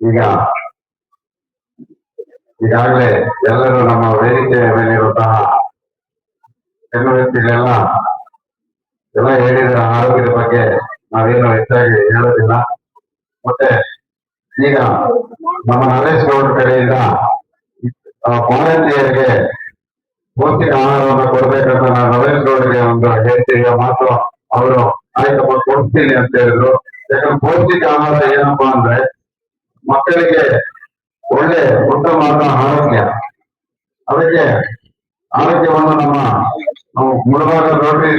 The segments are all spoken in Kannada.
ಈಗ ಈಗಾಗಲೇ ಎಲ್ಲರೂ ನಮ್ಮ ವೇದಿಕೆಯ ಮೇಲಿರುವಂತಹ ಹೆಣ್ಣು ವ್ಯಕ್ತಿಗಳೆಲ್ಲ ಎಲ್ಲ ಹೇಳಿದ ಆರೋಗ್ಯದ ಬಗ್ಗೆ ನಾವೇನು ಹೆಚ್ಚಾಗಿ ಹೇಳೋದಿಲ್ಲ. ಮತ್ತೆ ಈಗ ನಮ್ಮ ನರೇಶ್ ಗೌಡ ಕಡೆಯಿಂದ ಬಾಣಂತಿಯರಿಗೆ ಪೌಷ್ಟಿಕ ಆಹಾರವನ್ನು ಕೊಡ್ಬೇಕಂತ ನಾನು ನರೇಶ್ ಗೌಡರಿಗೆ ಒಂದು ಹೇಳ್ತೀವಿ ಮಾತು ಅವರು ಆಯ್ತಪ್ಪ ಕೊಡ್ತೀನಿ ಅಂತ ಹೇಳಿದ್ರು. ಯಾಕಂದ್ರೆ ಪೌಷ್ಟಿಕ ಆಹಾರ ಏನಪ್ಪಾ ಅಂದ್ರೆ ಮಕ್ಕಳಿಗೆ ಒಳ್ಳೆ ಉತ್ತಮವಾದ ಆರೋಗ್ಯ. ಅದಕ್ಕೆ ಆರೋಗ್ಯವನ್ನು ನಮ್ಮ ಮುಳಬಾಗ Rotary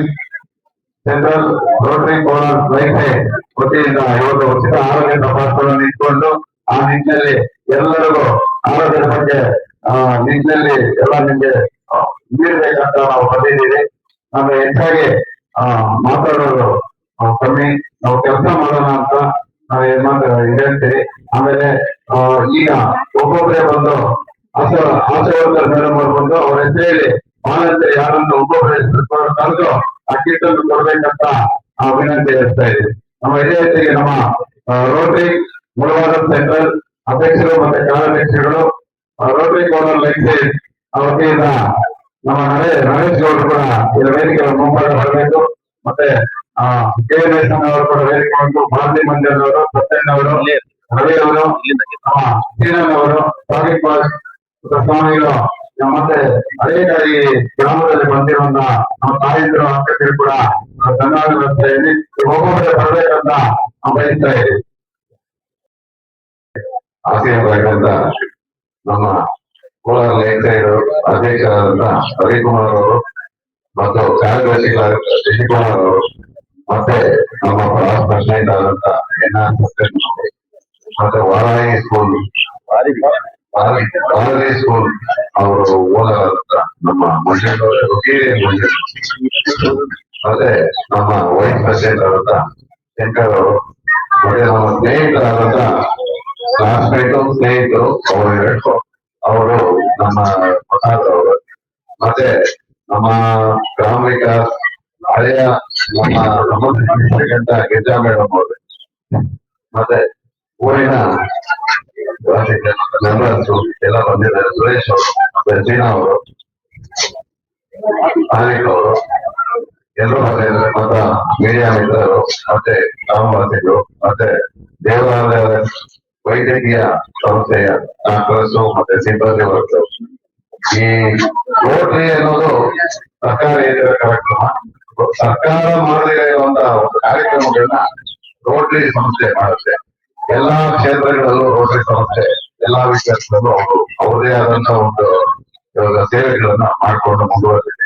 central Rotary Kolar life ವತಿಯಿಂದ ಇವತ್ತು ಉಚಿತ ಆರೋಗ್ಯ ತಪಾಸಣೆಯನ್ನು ಇಟ್ಕೊಂಡು ಆ ನಿಟ್ಟಿನಲ್ಲಿ ಎಲ್ಲರಿಗೂ ಆರೋಗ್ಯದ ಬಗ್ಗೆ ನಿಟ್ಟಿನಲ್ಲಿ ಎಲ್ಲ ನಿಮ್ಗೆ ನೀಡಬೇಕಂತ ನಾವು ಬಂದಿದ್ದೀವಿ. ನಾವು ಹೆಚ್ಚಾಗಿ ಮಾತಾಡೋದು ಕಮ್ಮಿ, ನಾವು ಕೆಲಸ ಮಾಡೋಣ ಅಂತ ನಾವು ಹೇಳ್ತೀವಿ. ಆಮೇಲೆ ಈಗ ಒಬ್ಬೊಬ್ಬರೇ ಬಂದು ಆಶಾವರ್ಕರ್ ಮೇಡಮ್ ಅವರು ಬಂದು ಅವ್ರ ಹೆಸರಲ್ಲಿ ಮಾನಂತೆ ಯಾರನ್ನು ಒಬ್ಬೊಬ್ಬರ ಹೆಸರು ಕರೆದು ಆ ಕಿಟ್ ಅನ್ನು ಕೊಡ್ಬೇಕಂತ ವಿನಂತಿ ಹೇಳ್ತಾ ಇದ್ದೀವಿ. ನಮ್ಮ ಇದೇ ರೀತಿಗೆ ನಮ್ಮ ರೋಟರಿ ಮುಳಬಾಗ ಸೆಂಟ್ರಲ್ ಅಧ್ಯಕ್ಷರು ಮತ್ತೆ ಕಾರ್ಯಾಧ್ಯಕ್ಷರುಗಳು ರೋಟರಿ ಕೋಲಾರ್ ಲೈಫ್ ವತಿಯಿಂದ ನಮ್ಮ ನರೇಶ್ ಗೌಡರು ಕೂಡ ಇದರ ವೇದಿಕೆ ಮುಂಭಾಗ ಬರಬೇಕು. ಮತ್ತೆ KNS ಅವರು ಕೂಡ ವೇದಿಕೆ ಬಂದು ಭಾರತಿ ಮಂಜರ್ ಅವರು, ಸತ್ಯಣ್ಣವರು, ರವಿ ಅವರು, ಶ್ರೀನನ್ ಅವರು, ಸಾಗಿಕ್ ಸ್ವಾಮಿಗಳು ಮತ್ತೆ ಹಳೇಕಾಯಿ ಗ್ರಾಮದಲ್ಲಿ ಬಂದಿರುವಂತ ನಮ್ಮ ತಾಯಂದಿರು ಅಕ್ಕರು ಕೂಡ ಧನ್ಯವಾದ ವ್ಯವಸ್ಥೆ ಇದೆ. ಒಬ್ಬೊಬ್ಬರೇ ಬರಬೇಕಂತ ಬಯಸ್ತಾ ಇದ್ದೀವಿ. ಆಸೆಯಾದಂತ ನಮ್ಮ ಕೋಲಾರ ಲೇಖಕರು ಅಧ್ಯಕ್ಷರಾದಂತ ರವಿಕುಮಾರ್ ಅವರು ಮತ್ತು ಕಾರ್ಯದರ್ಶಿಗಳಾದ ಶಶಿಕುಮಾರ್ ಅವರು ಮತ್ತೆ ನಮ್ಮ ಪ್ರೆಸಿಡೆಂಟ್ ಆದಂತ ಮತ್ತೆ ವಾರಾಯಿ ಸ್ಕೂಲ್ ಅವರು ಓನರಾದಂತ ನಮ್ಮ ಮಂಜಣ್ಣವರು ಮತ್ತೆ ನಮ್ಮ ವೈಸ್ ಪ್ರೆಸಿಡೆಂಟ್ ಆದಂತ ಶಂಕರ್ ಅವರು ಮತ್ತೆ ನಮ್ಮ ಸ್ನೇಹಿತರಾದಂತ ಸ್ನೇಹಿತರು ಅವರು ನಮ್ಮ ಪ್ರಸಾದ್ ಅವರು ಮತ್ತೆ ನಮ್ಮ ಗ್ರಾಮ ವಿಕಾಸ್ ಹಳೆಯ ನಮ್ಮ ಗಿರಿಜಾ ಮೇಡಮ್ ಅವರು ಮತ್ತೆ ಊರಿನ ಮೆಂಬರ್ಸ್ ಎಲ್ಲ ಬಂದಿದ್ದಾರೆ. ಸುರೇಶ್ ಅವರು ಮತ್ತೆ ಸೀನಾ ಅವರು, ಆಲಿಕ್ ಅವರು ಎಲ್ಲರೂ ಬಂದಿದ್ದಾರೆ. ಮತ್ತೆ ಮೀಡಿಯಾ ಮಿತ್ರರು ಮತ್ತೆ ಗ್ರಾಮವಾಸಿಗಳು ಮತ್ತೆ ದೇವಾಲಯ ವೈದ್ಯಕೀಯ ಸಂಸ್ಥೆಯ ಡಾಕ್ಟರ್ಸ್ ಮತ್ತೆ ಸಿಬ್ಬಂದಿ ವರ್ಗ. ಈ ರೋಟರಿ ಅನ್ನೋದು ಸರ್ಕಾರೇತರ ಕಾರ್ಯಕ್ರಮ. ಸರ್ಕಾರ ಮಾಡದೇ ಇರುವಂತಹ ಒಂದು ಕಾರ್ಯಕ್ರಮಗಳನ್ನ ರೋಟರಿ ಸಂಸ್ಥೆ ಮಾಡುತ್ತೆ. ಎಲ್ಲಾ ಕ್ಷೇತ್ರಗಳಲ್ಲೂ ರೋಟರಿ ಸಂಸ್ಥೆ ಎಲ್ಲಾ ವಿಷಯಗಳಲ್ಲೂ ಅವರು ಅವರದೇ ಆದಂತಹ ಒಂದು ಸೇವೆಗಳನ್ನ ಮಾಡ್ಕೊಂಡು ಮುಂದುವರೆದಿದೆ.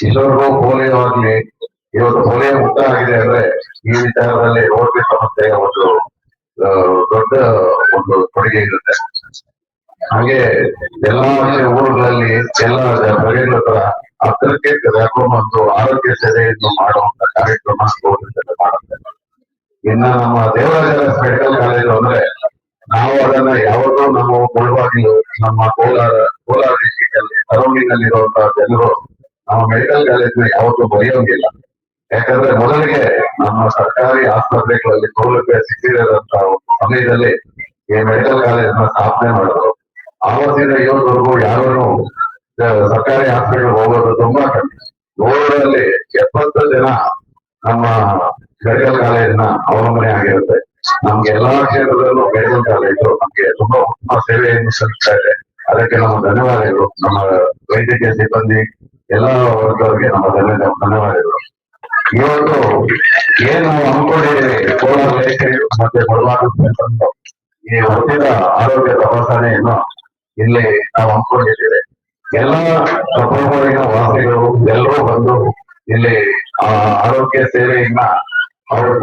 ಇಷ್ಟವರೆಗೂ ಪೋಲಿಯೋ ಆಗ್ಲಿ, ಇವತ್ತು ಪೋಲಿಯೋ ಮುಕ್ತ ಆಗಿದೆ ಅಂದ್ರೆ ಈ ವಿಚಾರದಲ್ಲಿ ರೋಟರಿ ಸಂಸ್ಥೆಯ ಒಂದು ದೊಡ್ಡ ಒಂದು ಕೊಡುಗೆ ಇರುತ್ತೆ. ಹಾಗೆ ಎಲ್ಲಾ ಊರುಗಳಲ್ಲಿ ಎಲ್ಲ ಬಗೆಗಳ ಹತ್ರ ಹತ್ತಿರಕ್ಕೆ ಕರ್ಕೊಂಡು ಆರೋಗ್ಯ ಸೇವೆಯನ್ನು ಮಾಡುವಂತ ಕಾರ್ಯಕ್ರಮ ಮಾಡುತ್ತೆ. ಇನ್ನ ನಮ್ಮ ದೇವರಾಜ ಮೆಡಿಕಲ್ ಕಾಲೇಜು ಅಂದ್ರೆ ನಾವು ಅದನ್ನ ಯಾವಾಗೂ ನಾವು ಮುಳುವಾಗಿಲು ನಮ್ಮ ಕೋಲಾರ ಡಿಸ್ಟಿಕ್ ಅಲ್ಲಿ ಸರೌಂಡಿಂಗ್ ಅಲ್ಲಿ ಇರುವಂತಹ ಜನರು ನಮ್ಮ ಮೆಡಿಕಲ್ ಕಾಲೇಜ್ ಯಾವತ್ತೂ ಬರೆಯೋಂಗಿಲ್ಲ. ಯಾಕಂದ್ರೆ ಮೊದಲಿಗೆ ನಮ್ಮ ಸರ್ಕಾರಿ ಆಸ್ಪತ್ರೆಗಳಲ್ಲಿ ಸೌಲಭ್ಯ ಸಿಕ್ಕಿರೋದಂತಹ ಸಮಯದಲ್ಲಿ ಈ ಮೆಡಿಕಲ್ ಕಾಲೇಜ್ ನ ಸ್ಥಾಪನೆ ಮಾಡಿದ್ರು. ಆವತ್ತಿನ ಇವತ್ತವರೆಗೂ ಯಾರು ಸರ್ಕಾರಿ ಹಾಸ್ಪಿಟಲ್ ಹೋಗೋದು ತುಂಬಾ ಕಮ್ಮಿ. 100ರಲ್ಲಿ 70 ಜನ ನಮ್ಮ ಮೆಡಿಕಲ್ ಕಾಲೇಜಿನ ಅವಲಂಬನೆ ಆಗಿರುತ್ತೆ. ನಮ್ಗೆ ಎಲ್ಲಾ ಕ್ಷೇತ್ರದಲ್ಲೂ ಮೆಡಿಕಲ್ ಕಾಲೇಜು ನಮ್ಗೆ ತುಂಬಾ ಉತ್ತಮ ಸೇವೆಯನ್ನು ಸಲ್ಲಿಸ್ತಾ ಇದೆ. ಅದಕ್ಕೆ ನಮ್ಮ ಧನ್ಯವಾದಗಳು. ನಮ್ಮ ವೈದ್ಯಕೀಯ ಸಿಬ್ಬಂದಿ ಎಲ್ಲಾ ವರ್ಗದವರಿಗೆ ನಮ್ಮ ಧನ್ಯವಾದಗಳು. ಇವತ್ತು ಏನ್ ನಾವು ಅನ್ಕೊಂಡಿದ್ದೀವಿ ಕೋಲಾರ ಲೇಖಕರು ಮತ್ತೆ ಮುಳಬಾಗ ಈ ಉಚಿತ ಆರೋಗ್ಯ ತಪಾಸಣೆಯನ್ನು ಇಲ್ಲಿ ನಾವು ಅನ್ಕೊಂಡಿದ್ದೇವೆ. ಎಲ್ಲ ಪ್ರಮುಖರಿನ ವಾಸಿಗಳು ಎಲ್ಲರೂ ಬಂದು ಇಲ್ಲಿ ಆರೋಗ್ಯ ಸೇವೆಯನ್ನ ಅವರು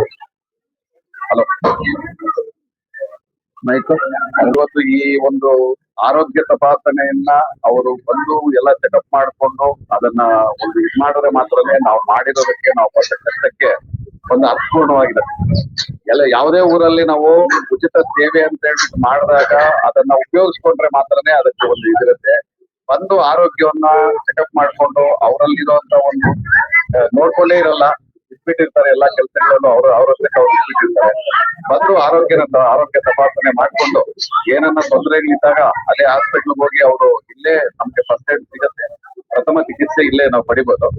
ಇವತ್ತು ಈ ಒಂದು ಆರೋಗ್ಯ ತಪಾಸಣೆಯನ್ನ ಅವರು ಬಂದು ಎಲ್ಲ ಚೆಕಪ್ ಮಾಡಿಕೊಂಡು ಅದನ್ನ ಒಂದು ಇದು ಮಾಡಿದ್ರೆ ಮಾತ್ರನೇ ನಾವು ಮಾಡಿರೋದಕ್ಕೆ ನಾವು ಪಟ್ಟ ಕಷ್ಟಕ್ಕೆ ಒಂದು ಅರ್ಥಪೂರ್ಣವಾಗಿದೆ. ಎಲ್ಲ ಯಾವುದೇ ಊರಲ್ಲಿ ನಾವು ಉಚಿತ ಸೇವೆ ಅಂತ ಹೇಳ್ಬಿಟ್ಟು ಮಾಡಿದಾಗ ಅದನ್ನ ಉಪಯೋಗಿಸ್ಕೊಂಡ್ರೆ ಮಾತ್ರನೇ ಅದಕ್ಕೆ ಒಂದು ಇದಿರುತ್ತೆ. ಬಂದು ಆರೋಗ್ಯವನ್ನ ಚೆಕಪ್ ಮಾಡ್ಕೊಂಡು ಅವರಲ್ಲಿರುವಂತ ಒಂದು ನೋಡ್ಕೊಂಡೇ ಇರಲ್ಲ, ಬಿಟ್ಬಿಟ್ಟಿರ್ತಾರೆ ಎಲ್ಲಾ ಕೆಲಸಗಳಲ್ಲೂ ಅವ್ರಷ್ಟಕ್ಕೆ ಅವ್ರು ಬಿಟ್ಟಿರ್ತಾರೆ. ಬಂದು ಆರೋಗ್ಯ ತಪಾಸಣೆ ಮಾಡ್ಕೊಂಡು ಏನನ್ನ ತೊಂದರೆಗಳಿದ್ದಾಗ ಅದೇ ಹಾಸ್ಪಿಟ್ಲ್ ಹೋಗಿ ಅವರು ಇಲ್ಲೇ ನಮ್ಗೆ ಫಸ್ಟ್ ಏಡ್ ಸಿಗತ್ತೆ, ಪ್ರಥಮ ಚಿಕಿತ್ಸೆ ಇಲ್ಲೇ ನಾವು ಪಡಿಬೋದು.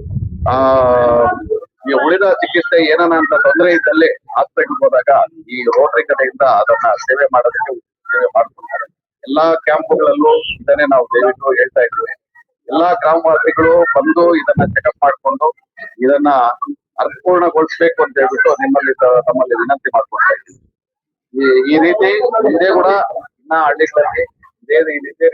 ಈ ಉಳಿದ ಚಿಕಿತ್ಸೆ ಏನನ್ನ ಅಂತ ತೊಂದರೆ ಇದ್ದಲ್ಲಿ ಹಾಸ್ಪಿಟಲ್ ಹೋದಾಗ ಈ ರೋಟರಿ ಕಡೆಯಿಂದ ಅದನ್ನ ಸೇವೆ ಮಾಡೋದಕ್ಕೆ ಸೇವೆ ಮಾಡ್ಕೊಡ್ತಾರೆ. ಎಲ್ಲಾ ಕ್ಯಾಂಪ್ಗಳಲ್ಲೂ ಇದನ್ನೇ ನಾವು ದಯವಿಟ್ಟು ಹೇಳ್ತಾ ಇದ್ದೀವಿ. ಎಲ್ಲಾ ಗ್ರಾಮವಾಸಿಗಳು ಬಂದು ಇದನ್ನ ಚೆಕಪ್ ಮಾಡ್ಕೊಂಡು ಇದನ್ನ ಅರ್ಥಪೂರ್ಣಗೊಳಿಸ್ಬೇಕು ಅಂತ ಹೇಳ್ಬಿಟ್ಟು ತಮ್ಮಲ್ಲಿ ವಿನಂತಿ ಮಾಡ್ಕೊಳ್ತಾ ಇದ್ದೀವಿ. ಈ ರೀತಿ ಇದೇ ಕೂಡ ಇನ್ನ ಹಳ್ಳಿಗಳಲ್ಲಿ ಇದೇ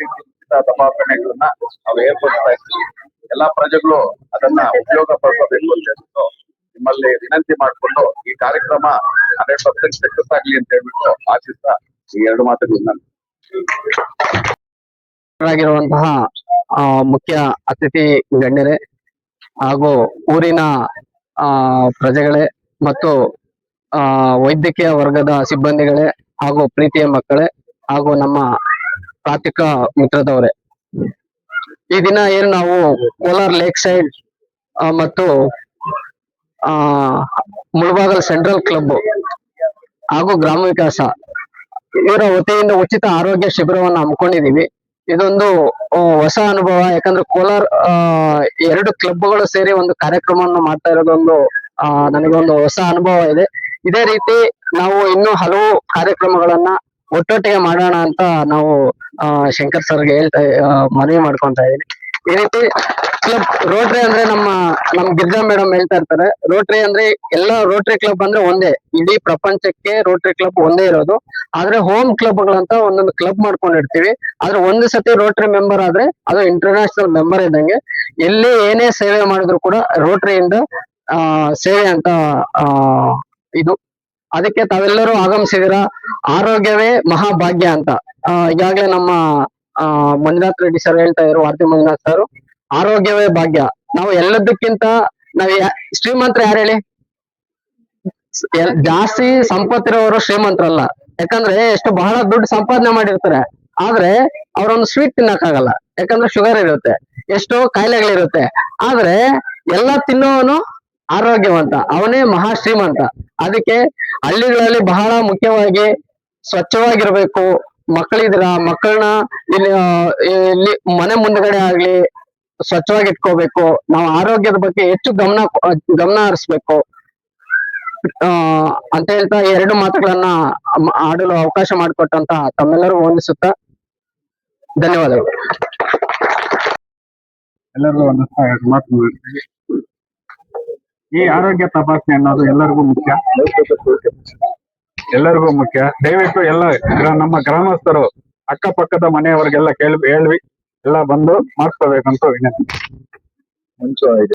ರೀತಿ ಉಚಿತ ತಪಾಸಣೆಗಳನ್ನ ನಾವು ಏರ್ಪಡಿಸ್ತಾ ಇದ್ದೀವಿ. ಎಲ್ಲಾ ಪ್ರಜೆಗಳು ಅದನ್ನ ಉಪಯೋಗ ಪಡ್ಕೋಬೇಕು ಅಂತ ಹೇಳ್ಬಿಟ್ಟು ನಿಮ್ಮಲ್ಲಿ ವಿನಂತಿ ಮಾಡ್ಕೊಂಡು ಈ ಕಾರ್ಯಕ್ರಮ 100% ಸಕ್ಸಸ್ ಆಗ್ಲಿ ಅಂತ ಹೇಳ್ಬಿಟ್ಟು ಆಶಿಸ್ತಾ ಈ ಎರಡು ಮಾತುಗಳನ್ನ ಆಗಿರುವಂತಹ ಮುಖ್ಯ ಅತಿಥಿ ಗಣ್ಯರೇ ಹಾಗೂ ಊರಿನ ಪ್ರಜೆಗಳೇ ಮತ್ತು ವೈದ್ಯಕೀಯ ವರ್ಗದ ಸಿಬ್ಬಂದಿಗಳೇ ಹಾಗೂ ಪ್ರೀತಿಯ ಮಕ್ಕಳೇ ಹಾಗೂ ನಮ್ಮ ಪ್ರಾಥಮಿಕ ಮಿತ್ರದವರೇ, ಈ ದಿನ ಏನು ನಾವು ಕೋಲಾರ ಲೇಕ್ ಸೈಡ್ ಮತ್ತು ಮುಳಬಾಗಲ್ ಸೆಂಟ್ರಲ್ ಕ್ಲಬ್ ಹಾಗೂ ಗ್ರಾಮ ವಿಕಾಸ ಇವರ ವತಿಯಿಂದ ಉಚಿತ ಆರೋಗ್ಯ ಶಿಬಿರವನ್ನು ಹಮ್ಮಿಕೊಂಡಿದೀವಿ. ಇದೊಂದು ಹೊಸ ಅನುಭವ. ಯಾಕಂದ್ರೆ ಕೋಲಾರ 2 ಕ್ಲಬ್ಗಳು ಸೇರಿ ಒಂದು ಕಾರ್ಯಕ್ರಮವನ್ನು ಮಾಡ್ತಾ ಇರೋದೊಂದು ನನಗೊಂದು ಹೊಸ ಅನುಭವ ಇದೆ. ಇದೇ ರೀತಿ ನಾವು ಇನ್ನೂ ಹಲವು ಕಾರ್ಯಕ್ರಮಗಳನ್ನ ಒಟ್ಟೊಟ್ಟಿಗೆ ಮಾಡೋಣ ಅಂತ ನಾವು ಶಂಕರ್ ಸರ್ಗೆ ಮನವಿ ಮಾಡ್ಕೊಂತ ಇದೀನಿ. ಈ ರೀತಿ ಕ್ಲಬ್ ರೋಟರಿ ಅಂದ್ರೆ ನಮ್ ಗಿರ್ಜಾ ಮೇಡಮ್ ಹೇಳ್ತಾ ಇರ್ತಾರೆ, ರೋಟರಿ ಅಂದ್ರೆ ಎಲ್ಲ ರೋಟರಿ ಕ್ಲಬ್ ಅಂದ್ರೆ ಒಂದೇ, ಇಡೀ ಪ್ರಪಂಚಕ್ಕೆ ರೋಟರಿ ಕ್ಲಬ್ ಒಂದೇ ಇರೋದು. ಆದ್ರೆ ಹೋಮ್ ಕ್ಲಬ್ಗಳಂತ ಒಂದೊಂದು ಕ್ಲಬ್ ಮಾಡ್ಕೊಂಡಿರ್ತೀವಿ. ಆದ್ರೆ ಒಂದು ಸತಿ ರೋಟರಿ ಮೆಂಬರ್ ಆದ್ರೆ ಅದು ಇಂಟರ್ನ್ಯಾಷನಲ್ ಮೆಂಬರ್ ಇದ್ದಂಗೆ. ಎಲ್ಲಿ ಏನೇ ಸೇವೆ ಮಾಡಿದ್ರು ಕೂಡ ರೋಟರಿಯಿಂದ ಸೇವೆ ಅಂತ ಇದು. ಅದಕ್ಕೆ ತಾವೆಲ್ಲರೂ ಆಗಮಿಸಿದಿರ. ಆರೋಗ್ಯವೇ ಮಹಾಭಾಗ್ಯ ಅಂತ ಈಗಾಗಲೇ ನಮ್ಮ ಮಂಜುನಾಥ್ ರೆಡ್ಡಿ ಸರ್ ಹೇಳ್ತಾ ಇದ್ರು, ಆರ್ತಿ ಮಂಜುನಾಥ್ ಸರ್, ಆರೋಗ್ಯವೇ ಭಾಗ್ಯ. ನಾವು ಎಲ್ಲದಕ್ಕಿಂತ ಶ್ರೀಮಂತರು ಯಾರು ಹೇಳಿ? ಜಾಸ್ತಿ ಸಂಪತ್ತಿರೋರು ಶ್ರೀಮಂತರಲ್ಲ. ಯಾಕಂದ್ರೆ ಎಷ್ಟು ಬಹಳ ದುಡ್ಡು ಸಂಪಾದನೆ ಮಾಡಿರ್ತಾರೆ, ಆದ್ರೆ ಅವ್ರೊಂದು ಸ್ವೀಟ್ ತಿನ್ನಕ್ಕಾಗಲ್ಲ, ಯಾಕಂದ್ರೆ ಶುಗರ್ ಇರುತ್ತೆ, ಎಷ್ಟೋ ಕಾಯಿಲೆಗಳಿರುತ್ತೆ. ಆದ್ರೆ ಎಲ್ಲ ತಿನ್ನೋನು ಆರೋಗ್ಯವಂತ, ಅವನೇ ಮಹಾ ಶ್ರೀಮಂತ. ಅದಕ್ಕೆ ಹಳ್ಳಿಗಳಲ್ಲಿ ಬಹಳ ಮುಖ್ಯವಾಗಿ ಸ್ವಚ್ಛವಾಗಿರ್ಬೇಕು. ಮಕ್ಕಳಿದ್ರ ಮಕ್ಕಳನ್ನ ಇಲ್ಲಿ ಮನೆ ಮುಂದ್ಗಡೆ ಆಗ್ಲಿ ಸ್ವಚ್ಛವಾಗಿ ಇಟ್ಕೋಬೇಕು. ನಾವು ಆರೋಗ್ಯದ ಬಗ್ಗೆ ಹೆಚ್ಚು ಗಮನ ಹರಿಸ್ಬೇಕು ಅಂತ ಹೇಳ್ತಾ 2 ಮಾತುಗಳನ್ನ ಆಡಲು ಅವಕಾಶ ಮಾಡಿಕೊಟ್ಟಂತ ತಮ್ಮೆಲ್ಲರೂ ವಂದಿಸುತ್ತಾ ಧನ್ಯವಾದಗಳು. ಎಲ್ಲರಿಗೂ ಒಂದು ಮಾತು ಹೇಳ್ತೀವಿ. ಈ ಆರೋಗ್ಯ ತಪಾಸಣೆ ಅನ್ನೋದು ಎಲ್ಲರಿಗೂ ಮುಖ್ಯ. ದಯವಿಟ್ಟು ನಮ್ಮ ಗ್ರಾಮಸ್ಥರು ಅಕ್ಕಪಕ್ಕದ ಮನೆಯವರಿಗೆಲ್ಲ ಹೇಳ್ವಿ ಎಲ್ಲ ಬಂದು ಮಾಡಿಸ್ಕೋಬೇಕಂತ ವಿನಂತಿ.